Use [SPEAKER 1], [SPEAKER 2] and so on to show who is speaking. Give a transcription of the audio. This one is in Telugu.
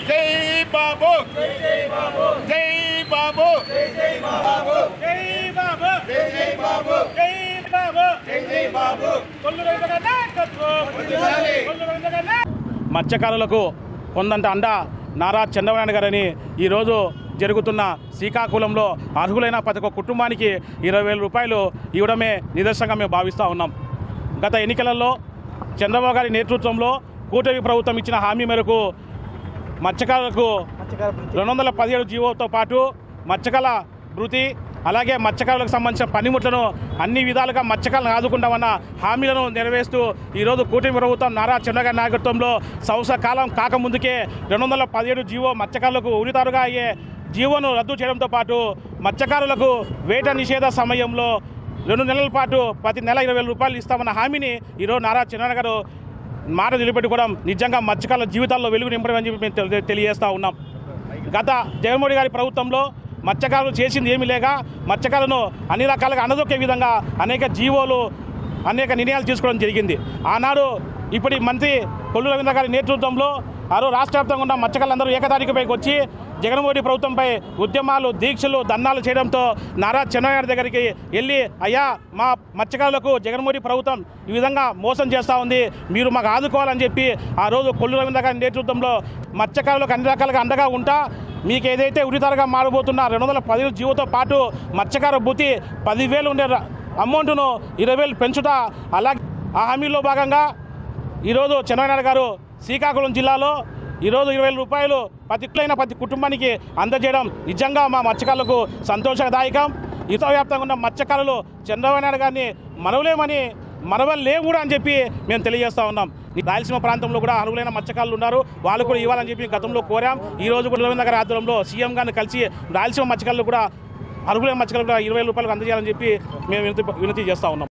[SPEAKER 1] जय बाबू जय बाबू जय बाबू जय बाबू जय बाबू जय बाबू जय बाबू जय बाबू మత్స్యకారులకు కొందంత అండ నారా చంద్రబాబు నాయుడు గారని ఈరోజు జరుగుతున్న శ్రీకాకుళంలో అర్హులైన ప్రతి ఒక్క కుటుంబానికి 20,000 రూపాయలు ఇవ్వడమే నిదర్శనంగా మేము భావిస్తూ ఉన్నాం. గత ఎన్నికలలో చంద్రబాబు గారి నేతృత్వంలో కూటమి ప్రభుత్వం ఇచ్చిన హామీ మేరకు మత్స్యకారులకు 217 జీవోతో పాటు మత్స్యకారుల భృతి అలాగే మత్స్యకారులకు సంబంధించిన పనిముట్లను అన్ని విధాలుగా మత్స్యకారులను ఆదుకుంటామన్న హామీలను నెరవేరుస్తూ ఈరోజు కూటమి ప్రభుత్వం నారా చంద్రబాబు గారి నాయకత్వంలో సంవత్సర కాలం కాకముందుకే 217 జీవో మత్స్యకారులకు ఉరితారుగా అయ్యే జీవోను రద్దు చేయడంతో పాటు మత్స్యకారులకు వేట నిషేధ సమయంలో 2 నెలల పాటు ప్రతి నెల 20,000 రూపాయలు ఇస్తామన్న హామీని ఈరోజు నారా చంద్రబాబు గారు మాట నిలబెట్టుకోవడం నిజంగా మత్స్యకారుల జీవితాల్లో వెలుగు నింపడం అని చెప్పి మేము తెలియజేస్తూ ఉన్నాం. గత జగన్మోహన్ గారి ప్రభుత్వంలో మత్స్యకారులు చేసింది ఏమీ లేక మత్స్యకారులను అన్ని రకాలుగా అనదొక్కే విధంగా అనేక జీవోలు అనేక నిర్ణయాలు తీసుకోవడం జరిగింది. ఆనాడు ఇప్పుడు మంత్రి కొల్లు రవీంద్ర గారి నేతృత్వంలో రాష్ట్ర వ్యాప్తంగా ఉన్న మత్స్యకారులందరూ ఏకతారీఖుపైకి వచ్చి జగన్మోహన్ ప్రభుత్వంపై ఉద్యమాలు దీక్షలు ధర్నాలు చేయడంతో నారా చంద్రబాబు గారి దగ్గరికి వెళ్ళి అయ్యా మా మత్స్యకారులకు జగన్మోహన్ ప్రభుత్వం ఈ విధంగా మోసం చేస్తూ ఉంది, మీరు మాకు ఆదుకోవాలని చెప్పి ఆ రోజు కొల్లు రవీంద్ర గారి నేతృత్వంలో మత్స్యకారులకు అన్ని రకాలుగా అండగా ఉంటా మీకు ఏదైతే ఉరితారుగా మారబోతున్న 217 జీవోతో పాటు మత్స్యకార భృతి 10,000 ఉండే అమౌంట్ను 20,000 పెంచుతా అలాగే ఆ హామీలో భాగంగా ఈరోజు చంద్రబాబు నాయుడు గారు శ్రీకాకుళం జిల్లాలో ఈరోజు 20,000 రూపాయలు ప్రతి కుటుంబానికి అందజేయడం నిజంగా మా మత్స్యకారులకు సంతోషదాయకం. యుద్ధ వ్యాప్తంగా ఉన్న మత్స్యకారులు చంద్రబాబు నాయుడు గారిని మనవలేము కూడా అని చెప్పి మేము తెలియజేస్తూ ఉన్నాం. రాయలసీమ ప్రాంతంలో కూడా అర్హులైన మత్స్యకారులు ఉన్నారు, వాళ్ళు కూడా ఇవ్వాలని చెప్పి గతంలో కోరాం. ఈరోజు కూడా రవీంద్ర గారి ఆధ్వర్యంలో సీఎం గారిని కలిసి రాయలసీమ మత్స్యకారులు కూడా అర్హులైన మత్స్యకారులు కూడా 20,000 రూపాయలు అందజేయాలని చెప్పి మేము వినతి చేస్తూ ఉన్నాం.